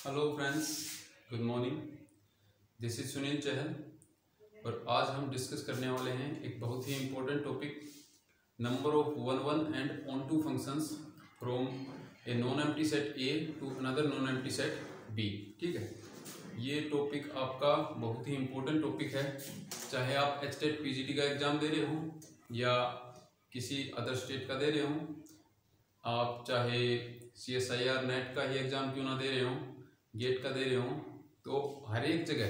Hello friends, good morning. This is Sunil Chahal और आज हम डिस्कस करने वाले हैं एक बहुत ही important topic, number of one one and onto functions from A non empty set A to another non empty set B. ठीक है, ये टॉपिक आपका बहुत ही इम्पोर्टेंट टॉपिक है, चाहे आप एचटेट पीजीटी का एग्ज़ाम दे रहे हो या किसी अदर स्टेट का दे रहे हो, आप चाहे CSIR नेट का ही एग्ज़ाम क्यों ना दे रहे हो, गेट का दे रहे हो, तो हर एक जगह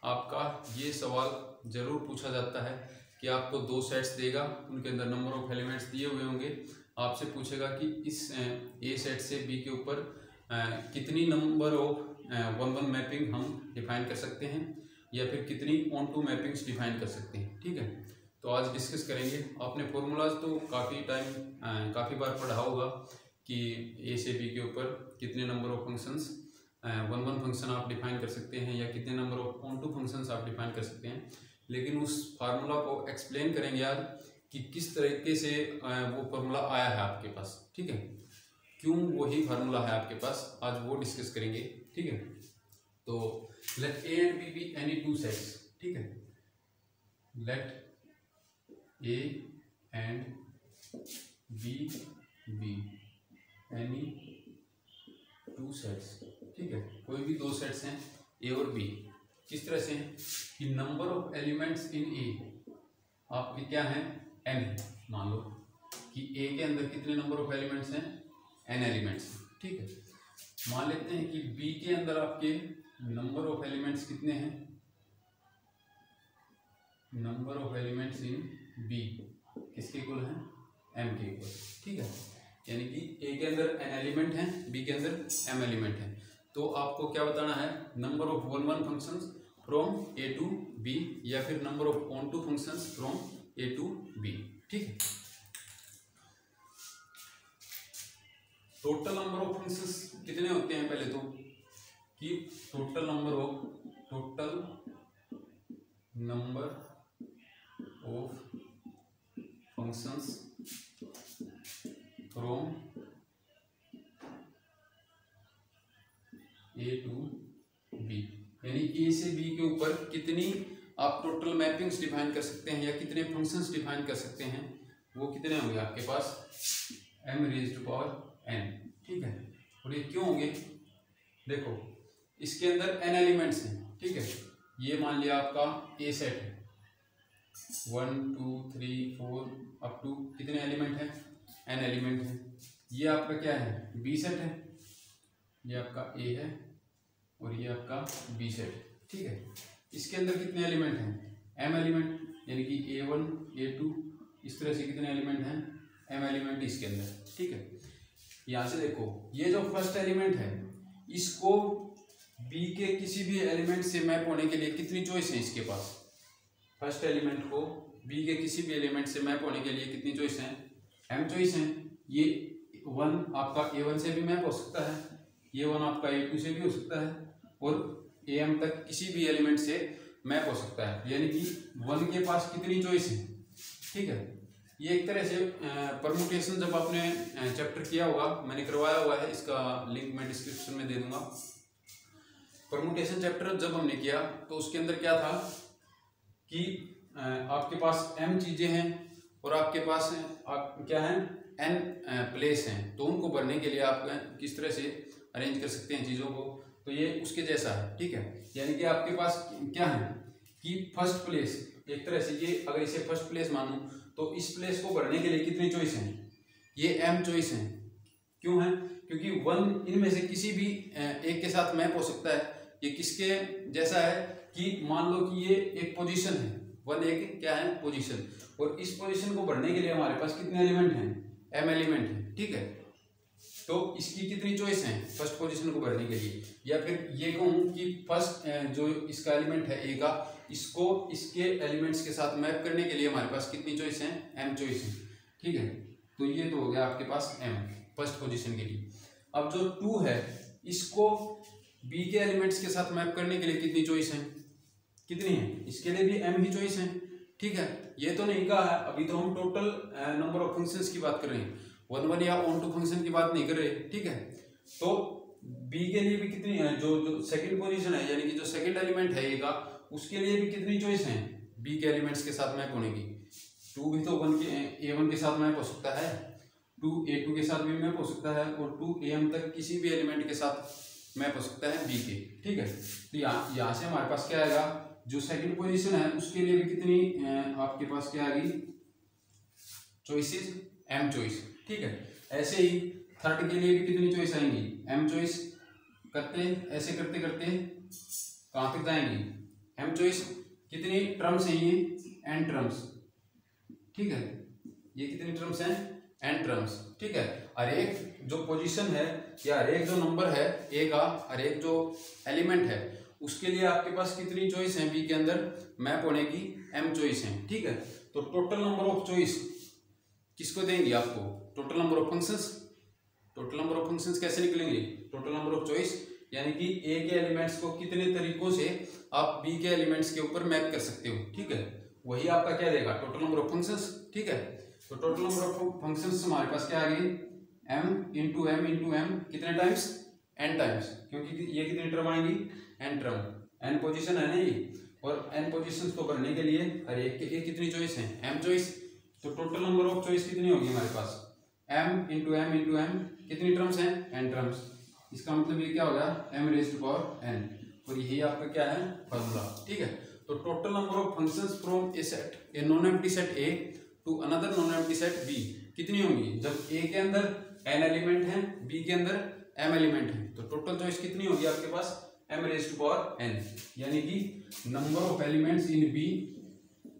आपका ये सवाल ज़रूर पूछा जाता है कि आपको दो सेट्स देगा, उनके अंदर नंबर ऑफ एलिमेंट्स दिए हुए होंगे। आपसे पूछेगा कि इस ए सेट से बी के ऊपर कितनी number of one one mapping हम डिफाइन कर सकते हैं या फिर कितनी ऑन टू मैपिंग्स डिफाइन कर सकते हैं। ठीक है, तो आज डिस्कस करेंगे। आपने फॉर्मूलाज तो काफ़ी बार पढ़ा होगा कि ए से बी के ऊपर कितने number of functions one one function आप डिफाइन कर सकते हैं या कितने number of onto functions आप डिफाइन कर सकते हैं, लेकिन उस फार्मूला को एक्सप्लेन करेंगे आज कि किस तरीके से वो फार्मूला आया है आपके पास। ठीक है, क्यों वही फार्मूला है आपके पास, आज वो डिस्कस करेंगे। ठीक है, तो let A and B be any two sets. ठीक है, let A and B be any two sets. ठीक है, कोई भी दो सेट्स हैं ए और बी, किस तरह से हैं कि number of elements in A आपके क्या हैं, एन है। मान लो कि ए के अंदर कितने नंबर ऑफ एलिमेंट्स हैं, एन एलिमेंट्स हैं। ठीक है, मान लेते हैं कि बी के अंदर आपके नंबर ऑफ एलिमेंट्स कितने हैं, number of elements in B किसके इक्वल हैं, एम के इक्वल। ठीक है, यानी कि ए के अंदर एन एलिमेंट हैं, बी के अंदर एम एलिमेंट हैं। तो आपको क्या बताना है, number of one one functions from A to B या फिर number of onto functions from A to B. ठीक है, टोटल नंबर ऑफ फंक्शंस कितने होते हैं, पहले तो कि total number of functions from A to B, यानी ए से बी के ऊपर कितनी आप टोटल मैपिंग्स डिफाइन कर सकते हैं या कितने फंक्शंस डिफाइन कर सकते हैं, वो कितने होंगे आपके पास, m raised to power n। ठीक है, और ये क्यों होंगे, देखो इसके अंदर n एलिमेंट्स हैं। ठीक है, ये मान लिया आपका ए सेट है, 1 2 3 4 अप टू कितने एलिमेंट हैं, n एलिमेंट है। ये आपका क्या है, बी सेट है, ये आपका ए है और ये आपका बी सेट है। ठीक है, इसके अंदर कितने एलिमेंट हैं, एम एलिमेंट, यानी कि A1 A2 इस तरह से कितने एलिमेंट हैं, एम एलिमेंट इसके अंदर। ठीक है, यहाँ से देखो ये जो फर्स्ट एलिमेंट है इसको बी के किसी भी एलिमेंट से मैप होने के लिए कितनी चॉइस है इसके पास, फर्स्ट एलिमेंट को बी के किसी भी एलिमेंट से मैप होने के लिए कितनी चॉइस है, एम चॉइस है। ये 1 आपका A1 से भी मैप हो सकता है, ये 1 आपका A2 से भी हो सकता है और AM तक किसी भी एलिमेंट से मैप हो सकता है, यानी कि 1 के पास कितनी चॉइस है। ठीक है, ये एक तरह से परमुटेशन जब आपने चैप्टर किया होगा, मैंने करवाया हुआ है, इसका लिंक मैं डिस्क्रिप्शन में दे दूंगा। परमुटेशन चैप्टर जब हमने किया तो उसके अंदर क्या था कि आपके पास m चीज़ें हैं और आपके पास क्या है, n प्लेस हैं, तो उनको भरने के लिए आप किस तरह से अरेंज कर सकते हैं चीज़ों को, तो ये उसके जैसा है। ठीक है, यानी कि आपके पास क्या है कि फर्स्ट प्लेस, एक तरह से ये अगर इसे फर्स्ट प्लेस मानूं तो इस प्लेस को भरने के लिए कितनी चॉइस हैं, ये m चॉइस हैं। क्यों है, क्योंकि 1 इनमें से किसी भी एक के साथ मैप हो सकता है। ये किसके जैसा है कि मान लो कि ये एक पोजीशन है, 1 एक क्या है, पोजीशन, और इस पोजीशन को भरने के लिए हमारे पास कितने एलिमेंट हैं, m एलिमेंट है। ठीक है, तो इसकी कितनी चॉइस है फर्स्ट पोजीशन को भरने के लिए, या फिर ये कहूँ कि फर्स्ट जो इसका एलिमेंट है ए का, इसको इसके एलिमेंट्स के साथ मैप करने के लिए हमारे पास कितनी चॉइस है, m चॉइस है। ठीक है, तो ये तो हो गया आपके पास m फर्स्ट पोजीशन के लिए। अब जो 2 है इसको b के एलिमेंट्स के साथ मैप करने के लिए कितनी चॉइस है, कितनी है, इसके लिए भी m ही चॉइस है। ठीक है, ये तो नहीं कहा है, अभी तो हम टोटल नंबर ऑफ फंक्शंस की बात कर रहे हैं, वन वन या ऑन टू फंक्शन की बात नहीं कर रहे। ठीक है, तो बी के लिए भी कितनी जो जो सेकंड पोजीशन है यानी कि जो सेकंड एलिमेंट है ए का, उसके लिए भी कितनी चॉइस है बी के एलिमेंट्स के साथ मैप होने की। 2 भी तो A1 के साथ मैप हो सकता है, 2 A2 के साथ भी मैप हो सकता है, और 2 AM तक किसी भी एलिमेंट के साथ मैप हो सकता है बी के। ठीक है, तो यहाँ से हमारे पास क्या आएगा, जो सेकंड पोजीशन है उसके लिए भी कितनी आपके पास क्या आएगी चॉइसेस, M चॉइस। ठीक है, ऐसे ही थर्ड के लिए भी कितनी चॉइस आएंगी, M चॉइस। करते ऐसे करते करते कहाँ तक जाएंगी, M चॉइस। कितनी टर्म्स हैं ये, N टर्म्स। ठीक है, ये कितनी टर्म्स हैं, N टर्म्स। ठीक है, हर एक जो पोजीशन है या हर एक जो नंबर है ए का, हर एक जो एलिमेंट है उसके लिए आपके पास कितनी चॉइस है बी के अंदर मैप होने की, M चॉइस है। ठीक है, तो टोटल नंबर ऑफ चॉइस किसको देंगे आपको, total number of functions. Total number of functions कैसे निकलेंगे, टोटल नंबर ऑफ चॉइस यानी कि ए के एलिमेंट्स को कितने तरीकों से आप बी के एलिमेंट्स के ऊपर मैप कर सकते हो। ठीक है, वही आपका क्या देगा, टोटल नंबर ऑफ फंक्शंस। ठीक है, तो टोटल नंबर ऑफ फंक्शंस हमारे पास क्या आ गई, m इंटू एम कितने टाइम्स, n टाइम्स, क्योंकि ये कितनी टर्म आएंगी, n टर्म, n पोजीशन है ना ये, और n पोजीशंस को भरने के लिए हर एक के कितनी चॉइस है, m चॉइस। तो टोटल नंबर ऑफ चॉइस कितनी होगी हमारे पास, m इंटू एम कितनी टर्म्स हैं, n टर्म्स। इसका मतलब ये क्या होगा, m raised to power n, और यही आपका क्या है फॉर्मूला। ठीक है, तो total number of functions from a set, A non empty set A to another non empty set B कितनी होंगी, जब ए के अंदर n एलिमेंट है, बी के अंदर m एलिमेंट है, तो टोटल चॉइस कितनी होगी आपके पास, m raised to power n, यानी कि number of elements in B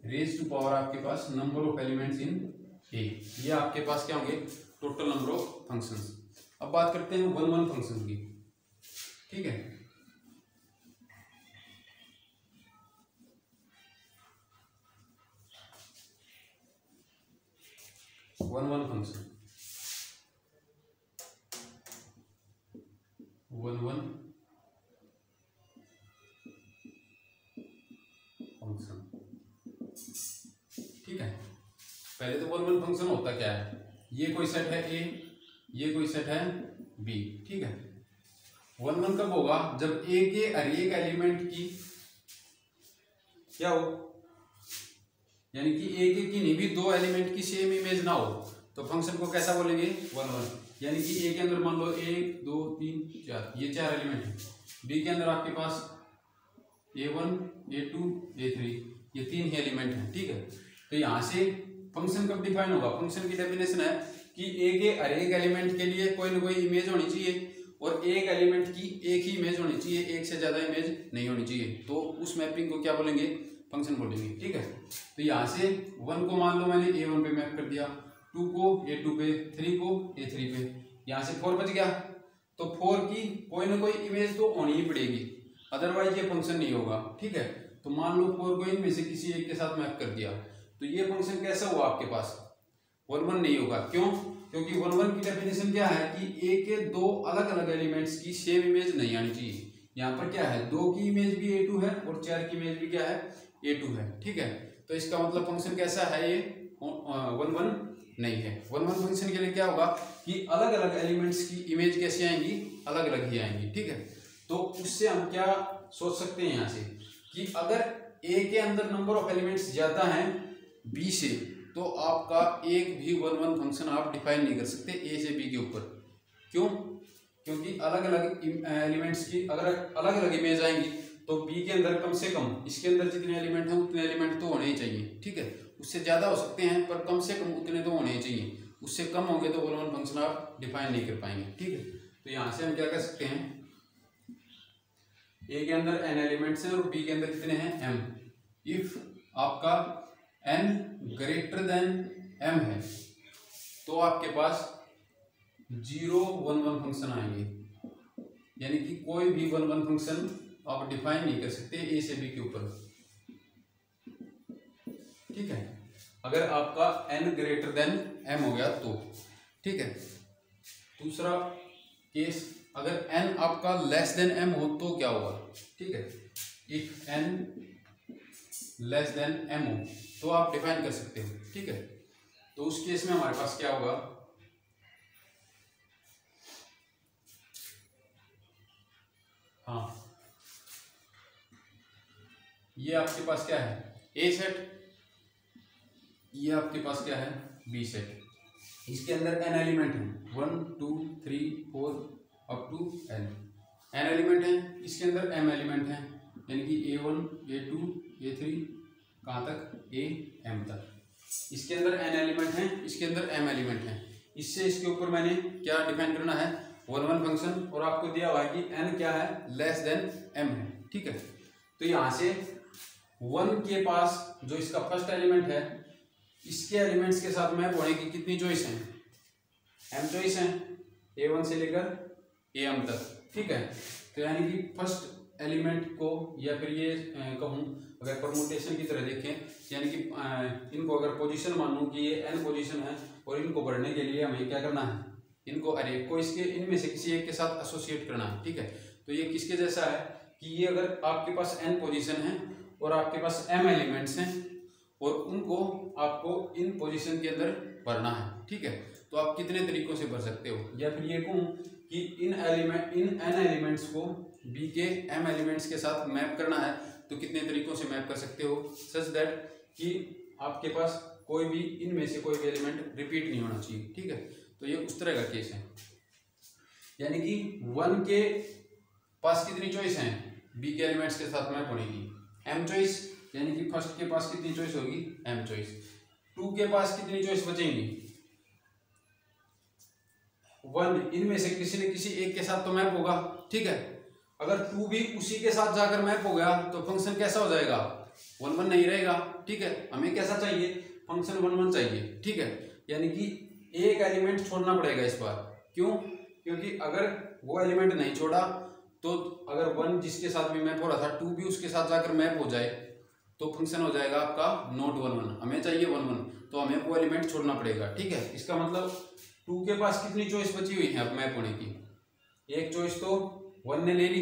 raised to power आपके पास number of elements in A, ये आपके पास क्या होंगे टोटल नंबर ऑफ फंक्शंस। अब बात करते हैं 1 फंक्शन की। ठीक है, 1 फंक्शन, 1 फंक्शन। ठीक है, पहले तो 1 फंक्शन होता क्या है, ये कोई सेट है ए, ये कोई सेट है बी। ठीक है, 1 कब होगा, जब ए के हर एक एलिमेंट की क्या हो, यानी कि ए के किन्हीं भी 2 एलिमेंट की सेम इमेज ना हो, तो फंक्शन को कैसा बोलेंगे 1। यानी कि ए के अंदर मान लो 1 2 3 4 ये 4 एलिमेंट है, बी के अंदर आपके पास A1 A2 A3 ये 3 ही एलिमेंट हैं। ठीक है, तो यहाँ से फंक्शन कब डिफाइन होगा, फंक्शन की डेफिनेशन है कि ए के हर एक एलिमेंट के लिए कोई ना कोई इमेज होनी चाहिए, और एक एलिमेंट की एक ही इमेज होनी चाहिए, एक से ज्यादा इमेज नहीं होनी चाहिए, तो उस मैपिंग को क्या बोलेंगे, फंक्शन बोलेंगे। ठीक है, तो यहाँ से 1 को मान लो मैंने A1 पे मैप कर दिया, 2 को A2 पे, 3 को A3 पे, यहाँ से 4 बच गया, तो 4 की कोई ना कोई इमेज तो होनी ही पड़ेगी, अदरवाइज ये फंक्शन नहीं होगा। ठीक है, तो मान लो 4 को इनमें से किसी एक के साथ मैप कर दिया, तो ये फंक्शन कैसा हुआ आपके पास, 1 नहीं होगा। क्यों, क्योंकि 1 की डेफिनेशन क्या है कि ए के 2 अलग अलग एलिमेंट्स की सेम इमेज नहीं आनी चाहिए। यहाँ पर क्या है, 2 की इमेज भी A2 है और 4 की इमेज भी क्या है A2 है। ठीक है, तो इसका मतलब फंक्शन कैसा है, ये 1 नहीं है। 1 फंक्शन के लिए क्या होगा कि अलग अलग एलिमेंट्स की इमेज कैसे आएंगी, अलग अलग ही आएंगी। ठीक है, तो उससे हम क्या सोच सकते हैं यहाँ से कि अगर ए के अंदर नंबर ऑफ एलिमेंट्स ज्यादा हैं बी से, तो आपका एक भी 1 फंक्शन आप डिफाइन नहीं कर सकते ए से बी के ऊपर। क्यों, क्योंकि अलग अलग एलिमेंट्स की अगर अलग अलग इमेज आएंगी, तो बी के अंदर कम से कम इसके अंदर जितने एलिमेंट हैं उतने एलिमेंट तो होने ही चाहिए। ठीक है, उससे ज़्यादा हो सकते हैं पर कम से कम उतने तो होने ही चाहिए, उससे कम होंगे तो 1 फंक्शन आप डिफाइन नहीं कर पाएंगे। ठीक है, तो यहाँ से हम क्या कर सकते हैं, ए के अंदर n एलिमेंट्स हैं और बी के अंदर कितने हैं m, इफ आपका n ग्रेटर देन m है तो आपके पास 0 1 फंक्शन आएंगे, यानी कि कोई भी 1 फंक्शन आप डिफाइन नहीं कर सकते ए से बी के ऊपर। ठीक है, अगर आपका n ग्रेटर देन m हो गया तो। ठीक है, दूसरा केस अगर n आपका लेस देन m हो तो क्या होगा। ठीक है, if n less than m हो तो आप डिफाइन कर सकते हो। ठीक है, तो उस केस में हमारे पास क्या होगा, हाँ, ये आपके पास क्या है, ए सेट, ये आपके पास क्या है, बी सेट। इसके अंदर n एलिमेंट हैं, 1 2 3 4 अप टू n एलिमेंट हैं। इसके अंदर m एलिमेंट हैं, यानी कि a1 a2 a3 कहाँ तक, am तक। इसके अंदर n एलिमेंट हैं, इसके अंदर m एलिमेंट हैं। इससे इसके ऊपर मैंने क्या डिफाइन करना है, 1 1 फंक्शन, और आपको दिया हुआ है कि n क्या है, लेस देन m है, ठीक है। तो यहाँ से 1 के पास जो इसका फर्स्ट एलिमेंट है, इसके एलिमेंट्स के साथ मैप होने की कितनी चॉइस है, m चॉइस है, a1 से लेकर am तक, ठीक है। तो यानी कि फर्स्ट एलिमेंट को, या फिर ये कहूँ अगर परमुटेशन की तरह देखें, यानी कि इनको अगर पोजीशन मानूं कि ये n पोजीशन है, और इनको बढ़ने के लिए हमें क्या करना है, इनको अरे को इसके इनमें से किसी एक के साथ एसोसिएट करना है, ठीक है। तो ये किसके जैसा है कि ये अगर आपके पास n पोजीशन है और आपके पास m एलिमेंट्स हैं, और उनको आपको इन पोजीशन के अंदर भरना है, ठीक है। तो आप कितने तरीकों से भर सकते हो, या फिर ये कहूँ कि इन n एलिमेंट्स को b के m एलिमेंट्स के साथ मैप करना है, तो कितने तरीकों से मैप कर सकते हो, सच दैट कि आपके पास कोई भी इनमें से कोई भी एलिमेंट रिपीट नहीं होना चाहिए, ठीक है। तो ये उस तरह का केस है, यानी कि 1 के पास कितनी चॉइस है, b के एलिमेंट्स के साथ मैप होने की, m चॉइस, यानी कि फर्स्ट के पास कितनी चॉइस होगी, m चॉइस। 2 के पास कितनी चॉइस बचेंगी, 1, इनमें से किसी न किसी एक के साथ तो मैप होगा, ठीक है। अगर 2 भी उसी के साथ जाकर मैप हो गया तो फंक्शन कैसा हो जाएगा, 1 1 नहीं रहेगा, ठीक है। हमें कैसा चाहिए, फंक्शन 1 1 चाहिए, ठीक है। यानी कि एक एलिमेंट छोड़ना पड़ेगा इस बार, क्यों, क्योंकि अगर वो एलिमेंट नहीं छोड़ा तो अगर 1 जिसके साथ भी मैप हो रहा था, 2 भी उसके साथ जाकर मैप हो जाए तो फंक्शन हो जाएगा आपका नॉट 1 1, हमें चाहिए 1 1, तो हमें वो एलिमेंट छोड़ना पड़ेगा, ठीक है। इसका मतलब 2 के पास कितनी चॉइस बची हुई है अब मैप होने की, एक चॉइस तो 1 ने ले ली,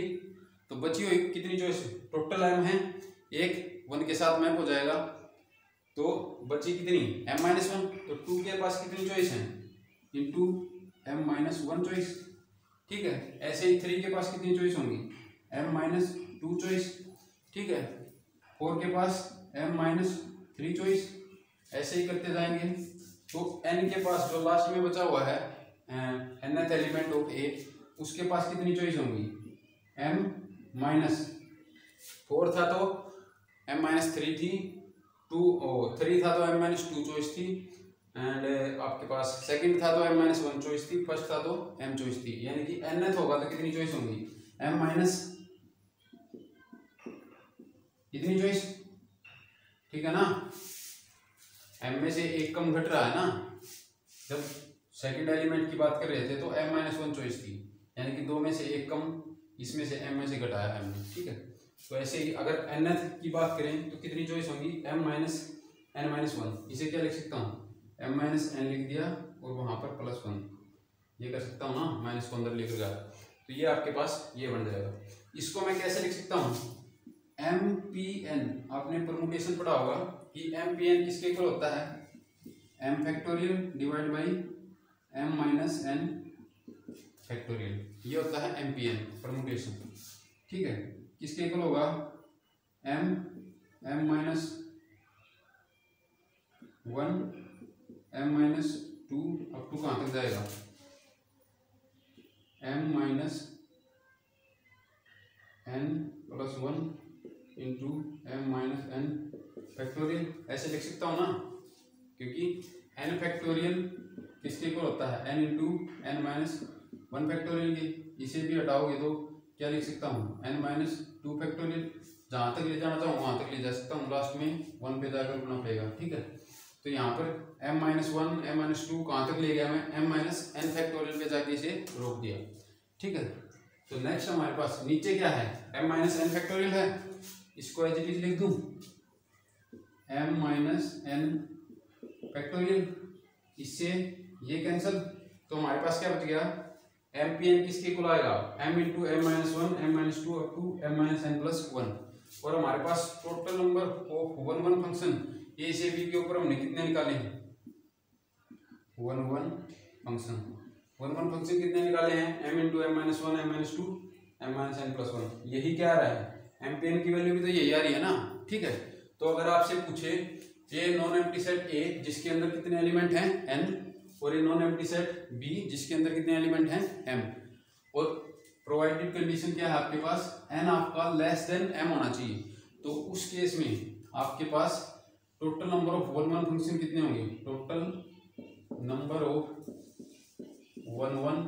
तो बची हुई कितनी चॉइस, टोटल m है, एक 1 के साथ मैप हो जाएगा, तो बची कितनी m-1, तो 2 के पास कितनी चॉइस है, इंटू m-1 चॉइस, ठीक है। ऐसे ही 3 के पास कितनी चॉइस होंगी, m-2 चॉइस, ठीक है। 4 के पास m-3 चॉइस, ऐसे ही करते जाएंगे। तो n के पास जो लास्ट में बचा हुआ है nth एलिमेंट ऑफ a, उसके पास कितनी चॉइस होंगी, m-4 था तो m-3 थी, 3 था तो m-2 चॉइस थी, एंड आपके पास सेकंड था तो m-1 चॉइस थी, फर्स्ट था तो m चॉइस थी, यानी कि nth होगा तो कितनी चॉइस होंगी, इतनी चॉइस, ठीक है ना। m में से एक कम घट रहा है ना, जब सेकंड एलिमेंट की बात कर रहे थे तो m-1 चॉइस थी, यानी कि 2 में से एक कम इसमें से m में से घटाया हमने, ठीक है। तो ऐसे ही अगर nth की बात करें तो कितनी चॉइस होंगी, m-n-1, इसे क्या लिख सकता हूँ, m-n लिख दिया और वहां पर +1, ये कर सकता हूँ ना, माइनस को अंदर लेकर गया, तो ये आपके पास ये बन जाएगा। इसको मैं कैसे लिख सकता हूँ, m-p-n, आपने परमुटेशन पढ़ा होगा कि m-p-n किसके इक्वल होता है, m factorial divide by m-n factorial, ये होता है m-p-n परमुटेशन, ठीक है। किसके इक्वल होगा, m-1 m-2 अप टू कहाँ तक जाएगा, m-n +1 इंटू m-n फैक्टोरियल, ऐसे लिख सकता हूँ ना, क्योंकि n फैक्टोरियल किसके इक्वल होता है, n इंटू n-1 फैक्टोरियल की, इसे भी हटाओगे तो क्या लिख सकता हूँ, n-2 फैक्टोरियल, जहाँ तक ले जाना चाहूँ वहाँ तक ले जा सकता हूँ, लास्ट में 1 पे जाकर रुकना पड़ेगा, ठीक है। तो यहाँ पर m-1 m-2 कहाँ तक ले गया मैं, m-n फैक्टोरियल पे जाके इसे रोक दिया, ठीक है। तो नेक्स्ट हमारे पास नीचे क्या है, m-n फैक्टोरियल है, इसको एज इट इज लिख दूं, m-n फैक्टोरियल, इससे ये कैंसिल, तो हमारे पास क्या बच गया, m-p-n किसके इक्वल आएगा, m into m-1 m-2 up to m-n+1, और हमारे पास टोटल नंबर ऑफ 1 1 फंक्शन ए से बी के ऊपर हमने कितने निकाले हैं, 1 1 फंक्शन, 1 1 फंक्शन कितने निकाले हैं, m into m-1 m-2 m minus n plus 1, यही क्या आ रहा है, m पे n की वैल्यू भी तो यही आ रही है ना, ठीक है। तो अगर आपसे पूछे ये नॉन एम्प्टी सेट A जिसके अंदर कितने एलिमेंट हैं n, और ये नॉन एम्प्टी सेट B जिसके अंदर कितने एलिमेंट हैं m, और प्रोवाइडेड कंडीशन क्या है आपके पास, n आपका लेस देन m होना चाहिए, तो उस केस में आपके पास total number of one one function कितने होंगे, total number of one one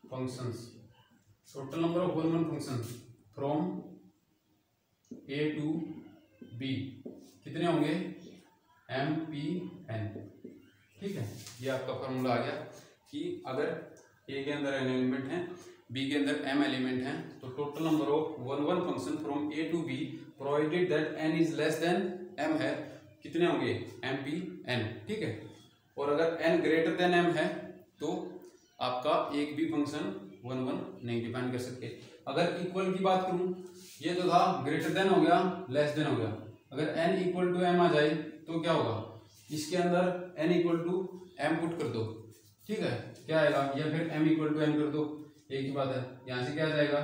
functions, total number of one one function from A to B कितने होंगे, m p n, ठीक है। ये आपका फॉर्मूला आ गया कि अगर A के अंदर n एलिमेंट हैं, B के अंदर m एलिमेंट हैं, तो total number of one one function from A to B provided that n is less than m है, कितने होंगे, m p n, ठीक है। और अगर n ग्रेटर देन m है तो आपका एक भी फंक्शन वन वन नहीं डिफाइन कर सकते। अगर इक्वल की बात करूं, ये तो था ग्रेटर देन हो गया, लेस देन हो गया, अगर n इक्वल टू m आ जाए तो क्या होगा, इसके अंदर n equal to m put कर दो, ठीक है, क्या आएगा, या फिर m इक्वल टू n कर दो, एक ही बात है। यहाँ से क्या आ जाएगा,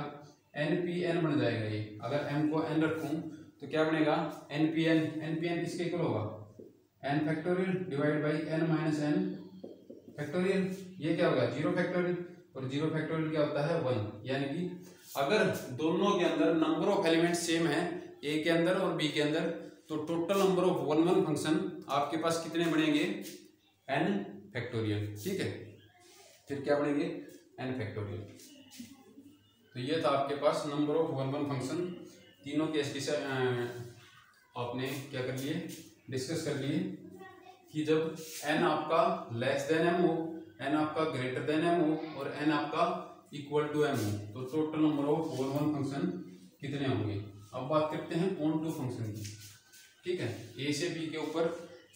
npn बन जाएगा ये, अगर m को n रखूं तो क्या बनेगा, npn किसके इक्वल होगा, n factorial divide by n minus n factorial, ये क्या होगा, जीरो फैक्टोरियल, और जीरो फैक्टोरियल क्या होता है, 1, यानी कि अगर दोनों के अंदर नंबर ऑफ एलिमेंट सेम है, ए के अंदर और बी के अंदर, तो total number of one one function आपके पास कितने बनेंगे, n फैक्टोरियल, ठीक है, फिर क्या बनेंगे, n फैक्टोरियल। तो ये था आपके पास number of one one function, तीनों केस की आपने क्या कर लिए, डिस्कस कर लिए कि जब n आपका लेस देन m हो, n आपका ग्रेटर देन m हो, और n आपका इक्वल टू m हो, तो total number of one one function कितने होंगे। अब बात करते हैं ऑन टू फंक्शन की, ठीक है, a से b के ऊपर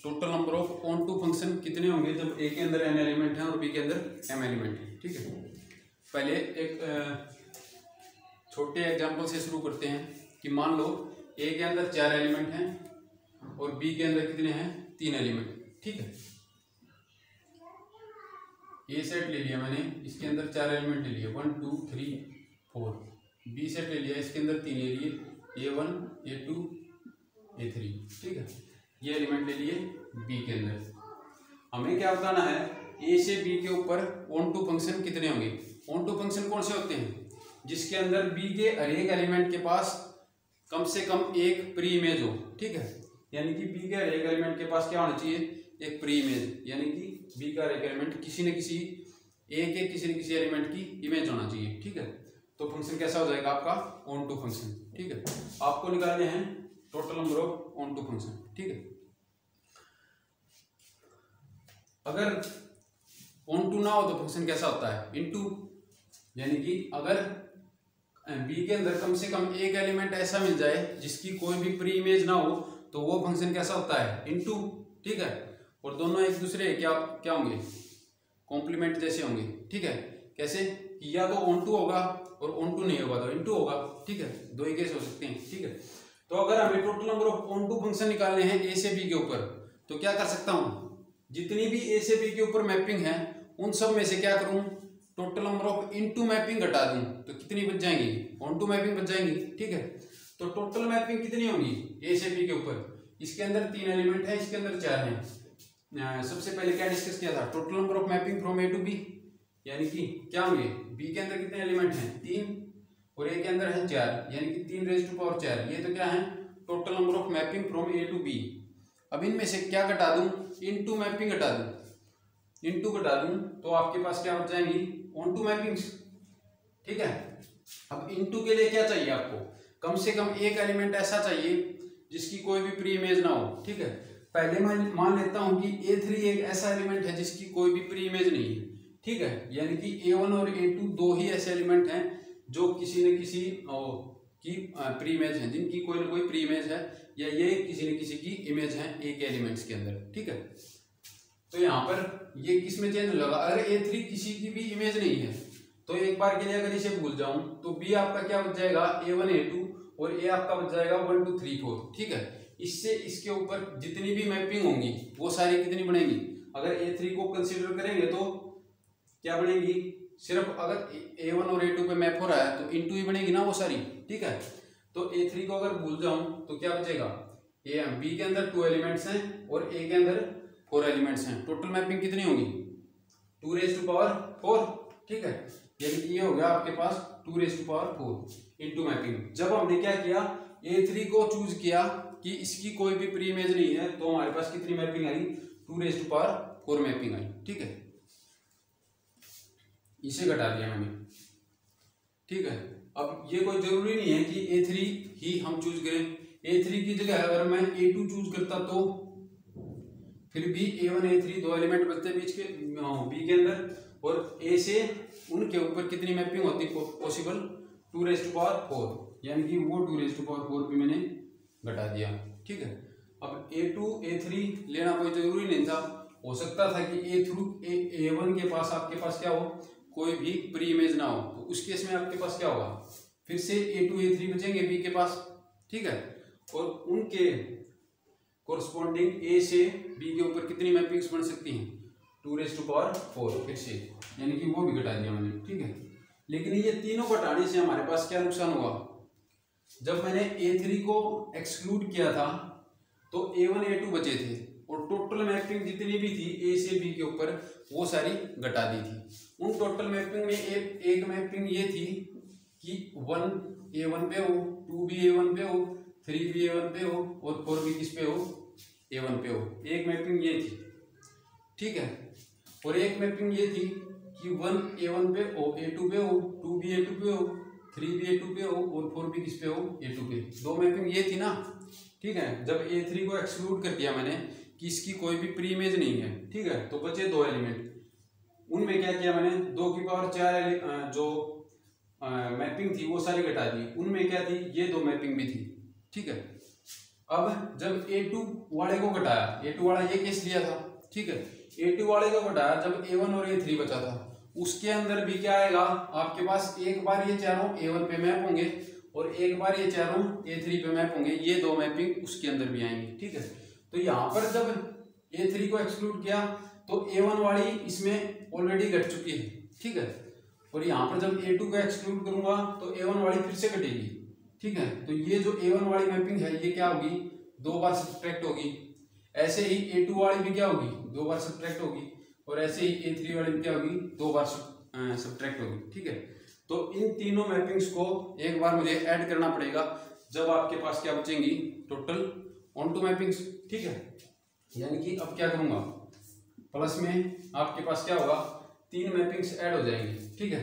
total number of onto function कितने होंगे जब a के अंदर n एलिमेंट है और b के अंदर m एलिमेंट है, ठीक है। पहले एक छोटे एग्जांपल से शुरू करते हैं कि मान लो a के अंदर 4 एलिमेंट हैं और b के अंदर कितने हैं, 3 एलिमेंट, ठीक है। ए सेट ले लिया मैंने, इसके अंदर 4 एलिमेंट ले लिए, 1 2 3 4, बी सेट ले लिया, इसके अंदर 3 ले लिए, A1 A2 A3, ठीक है, ये एलिमेंट ले लिए बी के अंदर। हमें क्या बताना है, ए से बी के ऊपर ऑन टू फंक्शन कितने होंगे। ऑन टू फंक्शन कौन से होते हैं, जिसके अंदर बी के हर एक एलिमेंट के पास कम से कम एक प्री इमेज हो, ठीक है, यानी कि बी के हर एक एलिमेंट के पास क्या होना चाहिए, एक प्री इमेज, यानी कि बी का एक एलिमेंट किसी न किसी ए के किसी न किसी एलिमेंट की इमेज होना चाहिए, ठीक है। तो फंक्शन कैसा हो जाएगा आपका, ऑन टू फंक्शन, ठीक है। आपको निकालने हैं total number of onto function, ठीक है। अगर ऑन टू ना हो तो फंक्शन कैसा होता है, इनटू, यानी कि अगर बी के अंदर कम से कम एक एलिमेंट ऐसा मिल जाए जिसकी कोई भी प्री इमेज ना हो तो वो फंक्शन कैसा होता है, इनटू, ठीक है। और दोनों एक दूसरे क्या क्या होंगे, कॉम्प्लीमेंट जैसे होंगे, ठीक है। कैसे कि या तो ऑन टू होगा और ऑन टू नहीं होगा तो इनटू होगा, ठीक है, दो ही केस हो सकते हैं, ठीक है। तो अगर हमें total number of onto function निकालने हैं ए से बी के ऊपर, तो क्या कर सकता हूं, जितनी भी ए से बी के ऊपर मैपिंग है उन सब में से क्या करूं, total number of into mapping घटा दूं तो कितनी बच जाएंगी, ऑन टू मैपिंग बच जाएंगी, ठीक है। तो टोटल मैपिंग कितनी होंगी ए से बी के ऊपर, इसके अंदर 3 एलिमेंट है, इसके अंदर 4 हैं। सबसे पहले क्या डिस्कस किया था, total number of mapping from A to B, यानी कि क्या होंगे, बी के अंदर कितने एलिमेंट हैं, 3, और ए के अंदर है 4, यानी कि 3 रेज़ टू पावर 4, ये तो क्या है, total number of mapping from A to B. अब इनमें से क्या घटा दूं, इनटू मैपिंग घटा दूं, इनटू घटा दूं तो आपके पास क्या बच जाएंगी, ऑन टू मैपिंग्स, ठीक है। अब इनटू के लिए क्या चाहिए आपको, कम से कम एक एलिमेंट ऐसा चाहिए जिसकी कोई भी प्री इमेज ना हो, ठीक है। पहले मैं मान लेता हूं कि A3 एक ऐसा एलिमेंट है जिसकी कोई भी प्री इमेज नहीं है, ठीक है, यानी कि A1 और A2 दो ही ऐसे एलिमेंट हैं जो किसी न किसी की प्री इमेज है, जिनकी कोई ना कोई प्री इमेज है, या ये किसी न किसी की इमेज है ए के एलिमेंट्स के अंदर, ठीक है। तो यहाँ पर ये किस में चेंज हो जाएगा, अगर A3 किसी की भी इमेज नहीं है तो एक बार के लिए अगर इसे भूल जाऊं तो B आपका क्या बच जाएगा, A1 A2, और A आपका बच जाएगा 1 2 3 4, ठीक है। इससे इसके ऊपर जितनी भी मैपिंग होंगी वो सारी कितनी बनेंगी, अगर A3 को कंसीडर करेंगे तो क्या बनेंगी, सिर्फ अगर A1 और A2 पे मैप हो रहा है तो इनटू ही बनेगी ना वो सारी, ठीक है। तो A3 को अगर भूल जाऊं तो क्या बचेगा, B के अंदर 2 एलिमेंट्स हैं और A के अंदर 4 एलिमेंट्स हैं। टोटल मैपिंग कितनी होगी, 2⁴, ठीक है। यानी कि ये हो गया आपके पास 2⁴ इनटू मैपिंग। जब हमने क्या किया, A3 को चूज किया कि इसकी कोई भी प्री इमेज नहीं है, तो हमारे पास कितनी मैपिंग आई, 2⁴ मैपिंग आई, ठीक है। इसे घटा दिया मैंने, ठीक है। अब ये कोई जरूरी नहीं है कि A3 ही हम चूज करें। A3 की जगह अगर मैं A2 चूज करता तो फिर भी A1 A3 दो एलिमेंट बचते बीच के B के अंदर, और A से उनके ऊपर कितनी मैपिंग होती पॉसिबल, 2⁴, यानी कि वो 2⁴ भी मैंने घटा दिया, ठीक है। अब A2 A3 लेना कोई जरूरी नहीं था, हो सकता था कि A1 के पास आपके पास क्या हो, कोई भी प्री इमेज ना हो, तो उस केस में आपके पास क्या होगा, फिर से A2 A3 बचेंगे B के पास, ठीक है। और उनके कोरस्पॉन्डिंग A से B के ऊपर कितनी मैपिंग्स बन सकती हैं, 2⁴ फिर से, यानी कि वो भी घटा दिया मैंने, ठीक है। लेकिन ये तीनों घटाने से हमारे पास क्या नुकसान हुआ, जब मैंने A3 को एक्सक्लूड किया था तो A1 A2 बचे थे, और टोटल मैपिंग जितनी भी थी A से B के ऊपर वो सारी घटा दी थी। उन टोटल मैपिंग में एक मैपिंग ये थी कि 1 A1 पे हो, 2 भी A1 पे हो, 3 भी A1 पे हो, और 4 भी किस पे हो, A1 पे हो। एक मैपिंग ये थी, ठीक है। और एक मैपिंग ये थी कि 1 A1 पे हो, A2 पे हो, 2 भी A2 पे हो, 3 भी A2 पे हो, और 4 भी किस पे हो, A2 पे। दो मैपिंग ये थी ना, ठीक है। जब A3 को एक्सक्लूड कर दिया मैंने कि इसकी कोई भी प्री इमेज नहीं है, ठीक है, तो बचे दो एलिमेंट। उनमें क्या किया मैंने, 2⁴ जो मैपिंग थी वो सारी घटा दी। उनमें क्या थी, ये दो मैपिंग भी थी, ठीक है। अब जब A2 वाले को घटाया, A2 वाला ये केस लिया था, ठीक है, A2 वाले को घटाया, जब A1 और A3 बचा था, उसके अंदर भी क्या आएगा आपके पास, एक बार ये चारों A1 पे मैप होंगे और एक बार ये चारों A3 पे मैप होंगे, ये दो मैपिंग उसके अंदर भी आएंगी, ठीक है। तो यहाँ पर जब A3 को एक्सक्लूड किया तो A1 वाली इसमें ऑलरेडी घट चुकी है, ठीक है। और यहाँ पर जब A2 को एक्सक्लूड करूंगा तो A1 वाली फिर से घटेगी, ठीक है। तो ये जो A1 वाली मैपिंग है ये क्या होगी, 2 बार सब्ट्रैक्ट होगी। ऐसे ही A2 वाली भी क्या होगी, 2 बार सब्ट्रैक्ट होगी, और ऐसे ही A3 वाली भी क्या होगी, 2 बार सब्ट्रैक्ट होगी, ठीक है। तो इन तीनों मैपिंग्स को एक बार मुझे ऐड करना पड़ेगा, जब आपके पास क्या बचेंगी, टोटल ऑन2 मैपिंग्स, ठीक है। यानी कि अब क्या करूंगा, प्लस में आपके पास क्या होगा, 3 मैपिंग्स ऐड हो जाएंगी, ठीक है,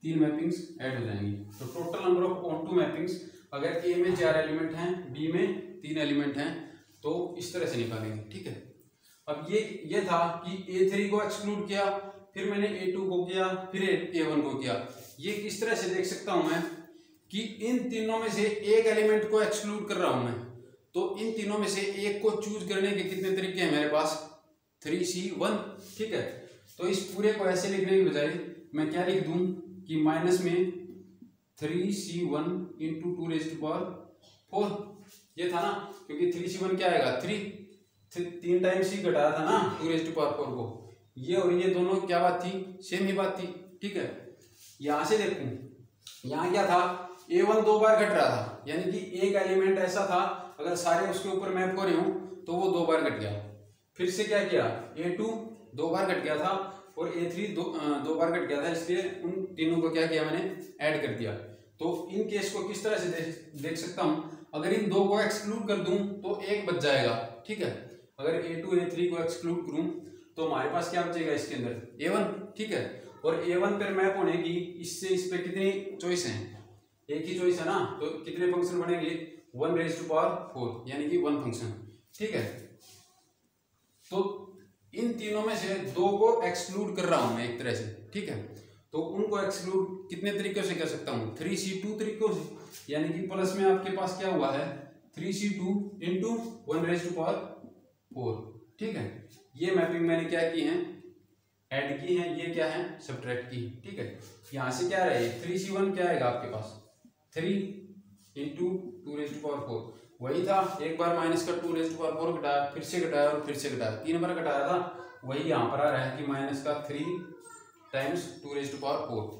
3 मैपिंग्स ऐड हो जाएंगी। तो टोटल नंबर ऑफ ऑन2 मैपिंग्स, अगर A में 4 एलिमेंट हैं, B में 3 एलिमेंट हैं, तो इस तरह से निकालेंगे, ठीक है। अब ये था कि A3 को एक्सक्लूड किया, फिर मैंने A2 को किया, फिर A1 को किया। ये किस तरह से देख सकता हूं मैं कि इन तीनों में से एक एलिमेंट को एक्सक्लूड कर रहा हूं मैं, तो इन तीनों में से एक को चूज करने के कितने तरीके हैं मेरे पास, 3C1, ठीक है। तो इस पूरे को ऐसे लिखने की बजाय मैं क्या लिख दूं कि माइनस में 3C1 इंटू 2⁴, ये था ना, क्योंकि 3C1 क्या आएगा, 3 टाइम्स ही घटाया था ना 2⁴ को, ये और ये दोनों क्या बात थी, सेम ही बात थी, ठीक है। यहां से देखूं, यहाँ क्या था, A1 2 बार घट रहा था, यानी कि एक एलिमेंट ऐसा था अगर सारे उसके ऊपर मैप हो रहे हो तो वो 2 बार घट गया। फिर से क्या किया, A2 2 बार घट गया था और A3 दो बार घट गया था, इसलिए उन तीनों को क्या किया मैंने, ऐड कर दिया। तो इन केस को किस तरह से देख सकता हूं, अगर इन दो को एक्सक्लूड कर दूं तो एक बच जाएगा, ठीक है। अगर A2 A3 को एक्सक्लूड करूं तो हमारे पास क्या बचेगा इसके अंदर, A1, ठीक है। और A1 पर मैप होने की इससे इस पे कितनी चॉइस है, एक ही चॉइस है ना, तो कितने फंक्शन बनेंगे, 1⁴, यानी कि 1 फंक्शन, ठीक है। तो इन तीनों में से 2 को एक्सक्लूड कर रहा हूं मैं एक तरह से, ठीक है। तो उनको एक्सक्लूड कितने तरीके से कर सकता हूं, 3C2 तरीकों से, यानी कि प्लस में आपके पास क्या हुआ है, 3C2 इंटू 1⁴, ठीक है। ये मैपिंग मैंने क्या की है, ऐड की है, ये क्या है, सब्ट्रैक्ट की, ठीक है। यहां से क्या रहे, 3C1 क्या आएगा आपके पास, 3 इंटू 2⁴, वही था, एक बार माइनस का 2⁴ घटाया, फिर से घटाया और फिर से घटाया, 3 बार घटाया था, वही यहाँ पर आ रहा है कि माइनस का 3 टाइम्स 2⁴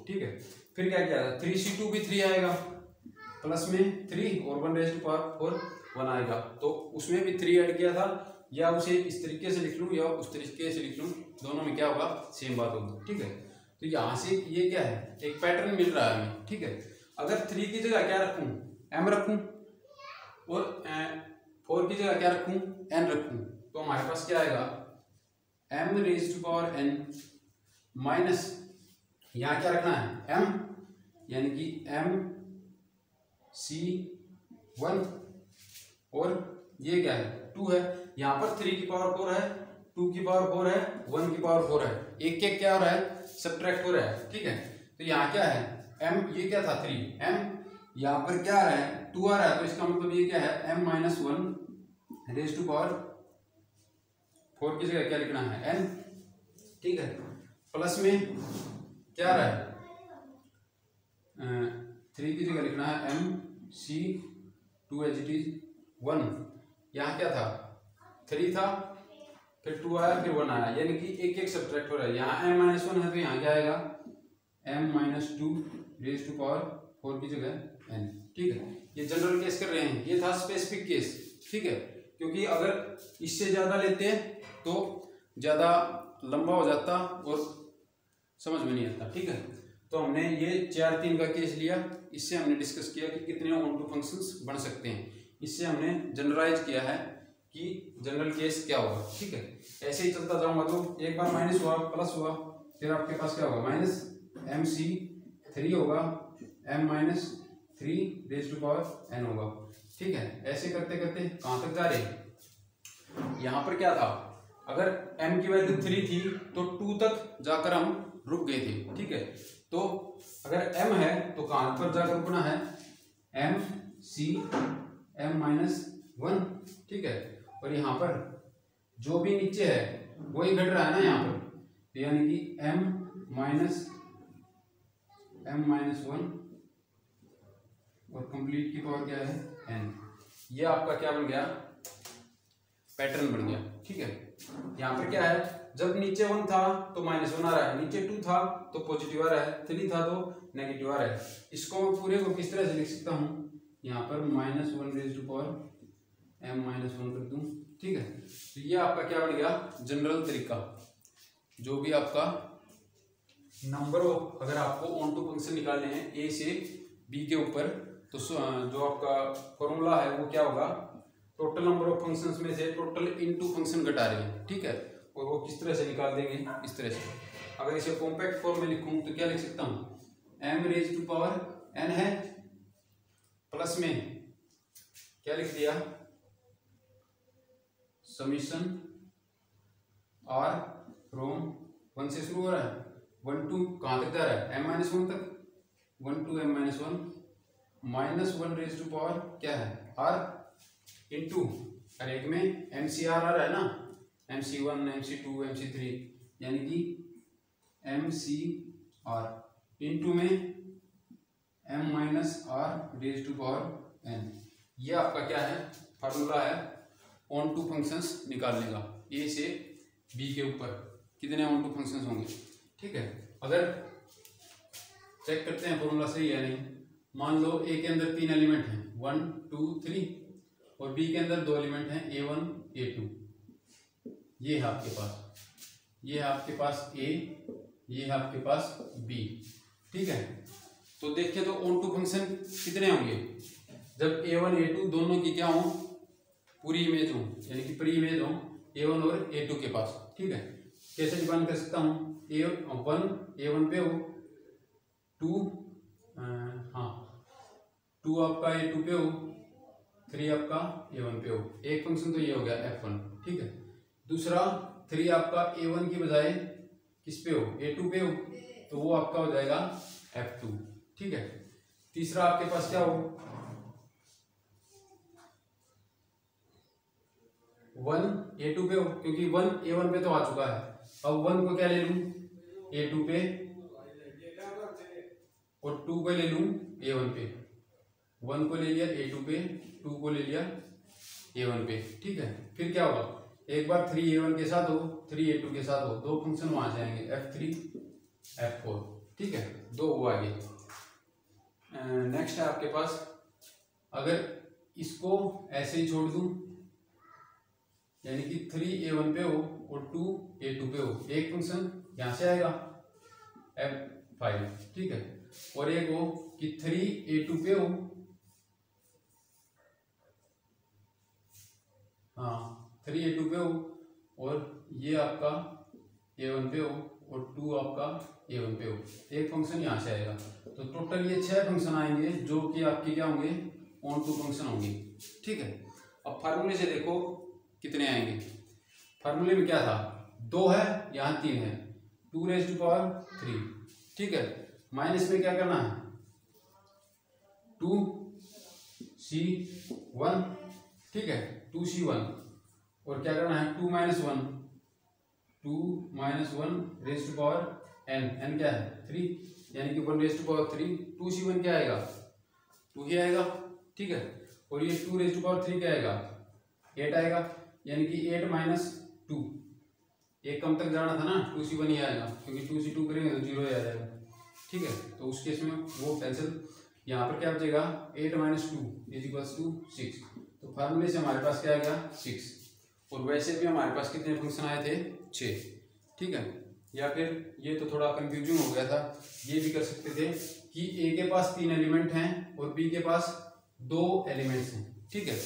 ठीक है। फिर क्या किया था 3c2 भी 3 आएगा प्लस में 3 और 1⁴ 1 आएगा, तो उसमें भी 3 ऐड किया था। या उसे इस तरीके से लिख लूँ या उस तरीके से लिख लूँ, दोनों में क्या होगा सेम बात होगी, ठीक है। तो यहाँ से ये क्या है एक पैटर्न मिल रहा है हमें, ठीक है। अगर 3 की जगह क्या रखूँ m रखूँ और 4 की जगह क्या रखूँ n रखूँ, तो हमारे पास क्या आएगा m⁴n माइनस यहाँ क्या रखना है m, यानी कि MC1 और ये क्या है 2 है। यहाँ पर 3 की पावर 4 है, 2 की पावर 4 है, 1 की पावर 4 है, एक एक क्या हो रहा है सब्ट्रैक्ट हो रहा है, ठीक है। तो यहाँ क्या है m, ये क्या था 3 m, यहाँ पर क्या आ रहा है 2 आ रहा है, तो इसका मतलब ये क्या है m-1⁴ की जगह क्या लिखना है n, ठीक है। प्लस में क्या आ रहा है 3 की जगह लिखना है MC2 एज इट इज 1। यहाँ क्या था 3 था, फिर 2 आया, फिर 1 आया, यानी कि एक एक सब्ट्रैक्ट हो रहा है। यहाँ m-1 है तो यहाँ क्या आएगा m-2⁴ की जगह n, ठीक है। ये जनरल केस कर रहे हैं, ये था स्पेसिफिक केस, ठीक है। क्योंकि अगर इससे ज्यादा लेते तो ज्यादा लंबा हो जाता और समझ में नहीं आता, ठीक है। तो हमने ये 4-3 का केस लिया, इससे हमने डिस्कस किया कि कितने ऑन टू फंक्शंस बन सकते हैं। इससे हमने जनरलाइज किया है कि जनरल केस क्या होगा, ठीक है। ऐसे ही चलता जाऊंगा तो एक बार माइनस हुआ प्लस हुआ, फिर आपके पास क्या होगा माइनस MC3 होगा m-3⁴n होगा, ठीक है। ऐसे करते करते कहाँ तक जा रहे हैं, यहाँ पर क्या था अगर m की वैल्यू 3 थी तो 2 तक जाकर हम रुक गए थे, ठीक है। तो अगर m है तो कहाँ पर जाकर रुकना है m-1, ठीक है। और यहाँ पर जो भी नीचे है वही घट रहा है ना यहाँ पर, तो यानी कि m-1 और कंप्लीट की पावर क्या है n। ये आपका क्या बन गया पैटर्न बन गया, ठीक है। यहाँ पर क्या है जब नीचे 1 था तो -1 आ रहा है, नीचे 2 था तो पॉजिटिव आ रहा है, 3 था तो नेगेटिव आ रहा है। इसको पूरे को किस तरह से लिख सकता हूँ, यहाँ पर -1m-1 कर दूं, ठीक है। तो ये आपका क्या बन गया जनरल तरीका। जो भी आपका नंबर हो, अगर आपको ऑन टू फंक्शन निकालने हैं ए से बी के ऊपर, तो जो आपका फॉर्मूला है वो क्या होगा टोटल नंबर ऑफ फंक्शंस में से टोटल इनटू फंक्शन घटा रहे हैं, ठीक है। और वो किस तरह से निकाल देंगे इस तरह से। अगर इसे कॉम्पैक्ट फॉर्म में लिखूं तो क्या लिख सकता हूँ m⁴n है, प्लस में क्या लिख दिया समीशन r फ्रॉम 1 से शुरू हो रहा है 1 to कहाँ तक जा रहा है m-1 तक, 1 to m-1 -1⁴ क्या है r इंटू हर एक में MCR आ रहा है ना, MC1 MC2 MC3, यानी कि MCR इंटू में m-r⁴n। ये आपका क्या है फार्मूला है ऑन टू फंक्शंस निकालने का। ए से बी के ऊपर कितने ऑन टू फंक्शंस होंगे, ठीक है। अगर चेक करते हैं फॉर्मूला सही है नहीं, मान लो ए के अंदर 3 एलिमेंट हैं 1 2 3 और बी के अंदर 2 एलिमेंट हैं A1 A2। ये है आपके पास, ये है आपके पास A, ये है आपके पास B, ठीक है। तो देखिए तो ऑन टू फंक्शन कितने होंगे जब A1 A2 दोनों की क्या हो पूरी इमेज हो, यानी कि प्री इमेज हो A1 और A2 के पास, ठीक है। कैसे डिफाइन कर सकता हूँ A1 A1 पे हो 2 2 आपका A2 पे हो 3 आपका A1 पे हो। एक फंक्शन तो ये हो गया F1, ठीक है। दूसरा 3 आपका A1 की बजाय किस पे हो A2 पे हो, तो वो आपका हो जाएगा F2, ठीक है। तीसरा आपके पास क्या हो 1 A2 पे हो, क्योंकि 1 A1 पे तो आ चुका है। अब 1 को क्या ले लूं A2 पे और 2 को ले लूं A1 पे। 1 को ले लिया A2 पे, 2 को ले लिया A1 पे, ठीक है। फिर क्या होगा एक बार 3 A1 के साथ हो 3 A2 के साथ हो, दो फंक्शन वहां जाएंगे F3 F4, ठीक है, 2 वो आगे। नेक्स्ट है आपके पास, अगर इसको ऐसे ही छोड़ दूं, यानी कि 3A1 पे हो और 2A2 पे हो, एक फंक्शन यहां से आएगा F5, ठीक है, और एक हो कि 3A2 पे हो, हाँ 3A2 पे हो, और ये आपका A1 पे हो और 2 आपका A1 पे हो, एक फंक्शन यहाँ से आएगा। तो टोटल ये 6 फंक्शन आएंगे जो कि आपके क्या होंगे, ऑन टू फंक्शन होंगे, ठीक है। अब फार्मूले से देखो कितने आएंगे। फार्मूले में क्या था, 2 है, यहाँ 3 है, 2⁻3, ठीक है। माइनस में क्या करना है, 2C1, ठीक है, 2C1, और क्या करना है 2 - 1, 2 - 1 n क्या है 3, यानी कि 1⁻3, 2C1 क्या आएगा 2 ही आएगा, ठीक है, और ये 2⁻3 क्या आएगा 8 आएगा, यानी कि 8 - 2, एक कम तक जाना था ना, 2C1 ही आएगा, क्योंकि 2C2 करेंगे तो 0 ही आ जाएगा, ठीक है। तो उस केस में वो कैंसिल, यहाँ पर क्या बचेगा 8 - 2 = 6। तो फार्मूले से हमारे पास क्या आ गया 6, और वैसे भी हमारे पास कितने फंक्शन आए थे 6, ठीक है। या फिर ये तो थोड़ा कंफ्यूजिंग हो गया था, ये भी कर सकते थे कि ए के पास 3 एलिमेंट हैं और बी के पास 2 एलिमेंट्स हैं, ठीक है।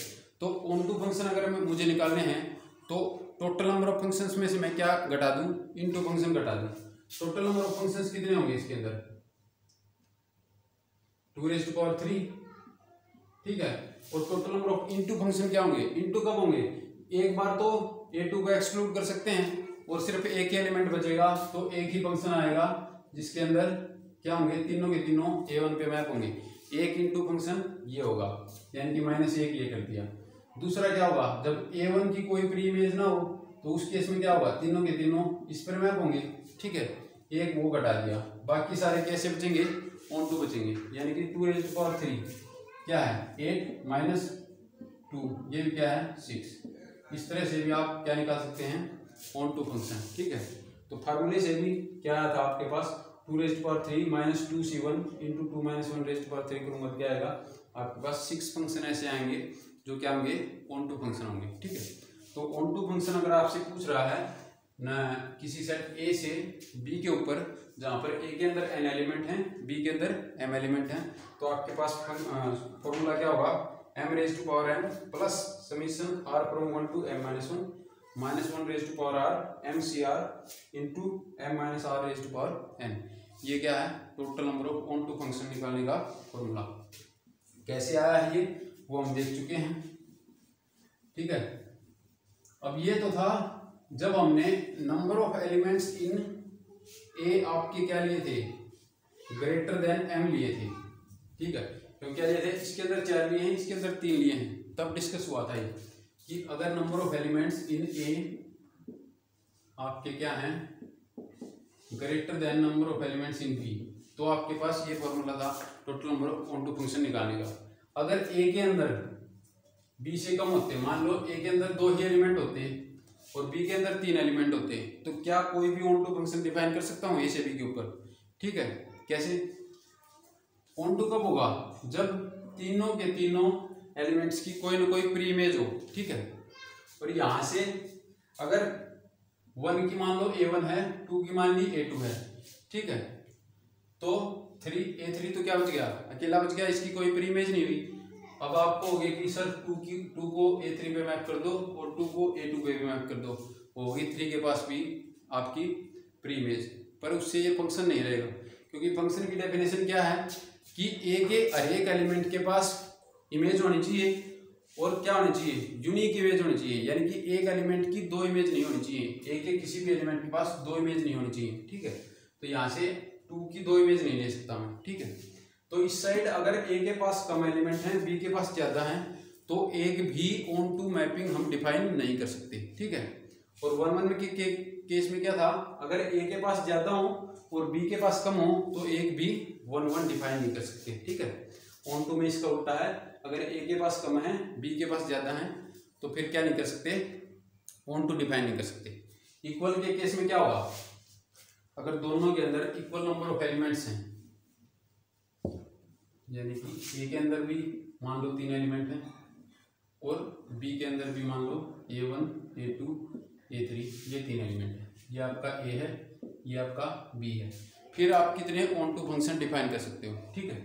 तो ऑन टू फंक्शन अगर मुझे निकालने हैं तो टोटल नंबर ऑफ फंक्शंस में से मैं क्या घटा दूं, इनटू फंक्शन घटा दूं। टोटल नंबर ऑफ फंक्शंस कितने होंगे इसके अंदर 2⁻3, ठीक है, और total number of into function क्या होंगे, इनटू कब होंगे, एक बार तो A2 को एक्सक्लूड कर सकते हैं और सिर्फ एक ही एलिमेंट बचेगा, तो एक ही फंक्शन आएगा जिसके अंदर क्या होंगे, तीनों के तीनों A1 पे मैप होंगे। एक इनटू फंक्शन ये होगा, यानी कि -1 ये कर दिया। दूसरा क्या होगा, जब A1 की कोई प्री इमेज ना हो तो उस केस में क्या होगा, तीनों के तीनों इस पर मैप होंगे, ठीक है, एक वो घटा दिया, बाकी सारे कैसे बचेंगे, ऑन टू बचेंगे, यानी कि 2⁻3 क्या है 8 - 2, ये भी क्या है 6। इस तरह से भी आप क्या निकाल सकते हैं, ऑन टू फंक्शन, ठीक है। तो फार्मूले से भी क्या आया था आपके पास 2⁻3 - 2C1 × 2 - 1⁻3 करूँगा क्या आएगा आपके पास 6 फंक्शन ऐसे आएंगे जो क्या होंगे, ऑन टू फंक्शन होंगे, ठीक है। तो ऑन टू फंक्शन अगर आपसे पूछ रहा है ना किसी सेट ए से बी के ऊपर, जहाँ पर ए के अंदर n एलिमेंट हैं, बी के अंदर m एलिमेंट हैं, तो आपके पास फॉर्मूला क्या होगा, m⁻n plus summation r from 1 to m - 1 -1r mcr into m - r⁻n। ये क्या है, total number of onto function निकालने का फॉर्मूला। कैसे आया है ये वो हम देख चुके हैं, ठीक है। अब ये तो था जब हमने number of elements in A आपके क्या लिए थे, ग्रेटर देन m लिए थे, ठीक है। तो क्या लिए थे, इसके अंदर 4 लिए हैं, इसके अंदर 3 लिए हैं, तब डिस्कस हुआ था ये कि अगर number of elements in A आपके क्या हैं greater than number of elements in B, तो आपके पास ये फॉर्मूला था total number of onto function निकालने का। अगर ए के अंदर बी से कम होते, मान लो ए के अंदर 2 ही एलिमेंट होते और बी के अंदर 3 एलिमेंट होते, तो क्या कोई भी ऑन टू फंक्शन डिफाइन कर सकता हूँ ए से बी के ऊपर, ठीक है। कैसे ऑन टू कब होगा, जब तीनों के तीनों एलिमेंट्स की कोई ना कोई प्री इमेज हो, ठीक है। और यहां से अगर 1 की मान लो A1 है, 2 की मान ली A2 है, ठीक है, तो A3 तो क्या बच गया, अकेला बच गया, इसकी कोई प्री इमेज नहीं हुई। अब आपको हो गया कि सर 2 को A3 पे मैप कर दो और 2 को A2 पे भी मैप कर दो, होगी 3 के पास भी आपकी प्री इमेज, पर उससे ये फंक्शन नहीं रहेगा, क्योंकि फंक्शन की डेफिनेशन क्या है कि ए के हर एक एलिमेंट के पास इमेज होनी चाहिए और क्या होनी चाहिए, यूनिक इमेज होनी चाहिए, यानी कि एक एलिमेंट की 2 इमेज नहीं होनी चाहिए, ए के किसी भी एलिमेंट के पास 2 इमेज नहीं होनी चाहिए, ठीक है। तो यहाँ से 2 की 2 इमेज नहीं ले सकता मैं, ठीक है। तो इस साइड अगर ए के पास कम एलिमेंट हैं, बी के पास ज़्यादा हैं, तो एक भी ऑन टू मैपिंग हम डिफाइन नहीं कर सकते, ठीक है। और 1 के केस में क्या था, अगर ए के पास ज़्यादा हो और बी के पास कम हो तो एक भी 1 डिफाइन नहीं कर सकते, ठीक है। ऑन टू में इसका उल्टा है, अगर ए के पास कम है बी के पास ज़्यादा है तो फिर क्या नहीं कर सकते, ऑन टू डिफाइन नहीं कर सकते। इक्वल के केस में क्या होगा, अगर दोनों के अंदर इक्वल नंबर ऑफ एलिमेंट्स हैं, यानी कि ए के अंदर भी मान लो 3 एलिमेंट हैं और बी के अंदर भी मान लो A1 A2 A3 ये 3 एलिमेंट है, ये आपका ए है, ये आपका बी है। फिर आप कितने ऑन टू फंक्शन डिफाइन कर सकते हो, ठीक है।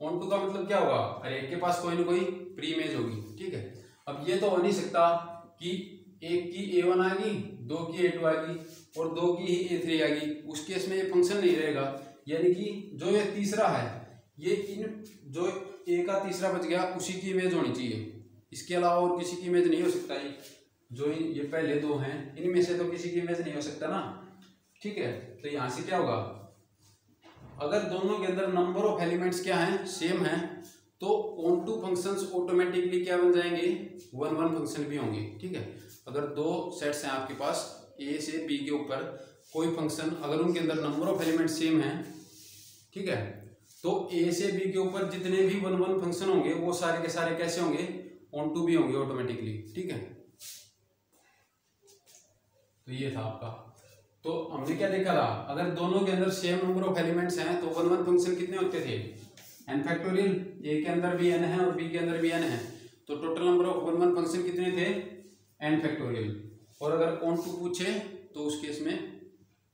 ऑन टू का मतलब क्या होगा, अरे एक के पास कोई ना कोई प्री इमेज होगी, ठीक है। अब ये तो हो नहीं सकता कि एक की A1 आएगी, 2 की A2 आएगी और 2 की ही A3 आएगी, उस केस में ये फंक्शन नहीं रहेगा। यानी कि जो ये तीसरा है, ये इन जो ए का तीसरा बच गया उसी की इमेज होनी चाहिए, इसके अलावा और किसी की इमेज नहीं हो सकता। जो ये पहले दो हैं इनमें से तो किसी की इमेज नहीं हो सकता ना, ठीक है। तो यहाँ से क्या होगा, अगर दोनों के अंदर नंबर ऑफ एलिमेंट्स क्या हैं, सेम हैं, तो ऑन टू फंक्शंस ऑटोमेटिकली क्या बन जाएंगे, 1 1 फंक्शन भी होंगे, ठीक है। अगर दो सेट्स हैं आपके पास ए से बी के ऊपर कोई फंक्शन, अगर उनके अंदर नंबर ऑफ एलिमेंट सेम है, ठीक है, तो ए से बी के ऊपर जितने भी 1 1 फंक्शन होंगे वो सारे के सारे कैसे होंगे, ऑन टू भी होंगे ऑटोमेटिकली, ठीक है। तो ये था आपका। तो हमने क्या देखा था, अगर दोनों के अंदर सेम नंबर ऑफ एलिमेंट्स हैं तो 1 1 फंक्शन कितने होते थे, n फैक्टोरियल, ए के अंदर भी n है और बी के अंदर भी n है, तो टोटल नंबर ऑफ 1 1 फंक्शन कितने थे, n फैक्टोरियल। और अगर ऑन टू पूछे तो उस केस में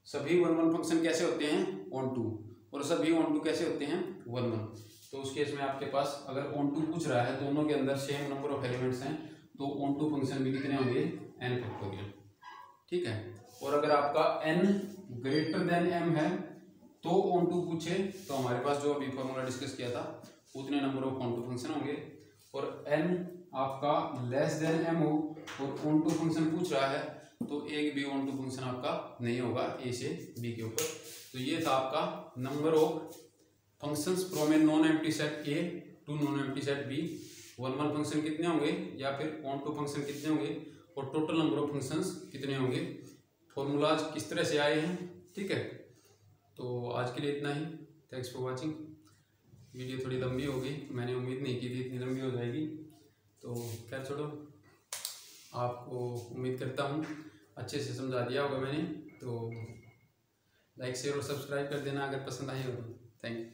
सभी 1 1 फंक्शन कैसे होते हैं, ऑन टू, और सभी ऑन टू कैसे होते हैं, 1 1। तो उस केस में आपके पास अगर ऑन टू पूछ रहा है, दोनों के अंदर सेम नंबर ऑफ एलिमेंट्स हैं, तो ऑन टू फंक्शन भी कितने होंगे, n फैक्टोरियल, ठीक है। और अगर आपका n ग्रेटर देन m है तो ऑन टू पूछे तो हमारे पास जो अभी फॉर्मूला डिस्कस किया था उतने number of onto function होंगे। और n आपका लेस देन m हो और ऑन टू फंक्शन पूछ रहा है तो एक भी ऑन टू फंक्शन आपका नहीं होगा ए से बी के ऊपर। तो ये था आपका number of functions from A non empty set A to non empty set B. 1 1 function कितने होंगे या फिर ऑन टू फंक्शन कितने होंगे और टोटल नंबर ऑफ फंक्शंस कितने होंगे, फॉर्मूलाज किस तरह से आए हैं, ठीक है। तो आज के लिए इतना ही, थैंक्स फॉर वाचिंग। वीडियो थोड़ी लंबी हो गई, मैंने उम्मीद नहीं की थी इतनी लंबी हो जाएगी, तो खैर छोड़ो, आपको उम्मीद करता हूँ अच्छे से समझा दिया होगा मैंने। तो लाइक शेयर और सब्सक्राइब कर देना अगर पसंद आई हो तो। Thank you.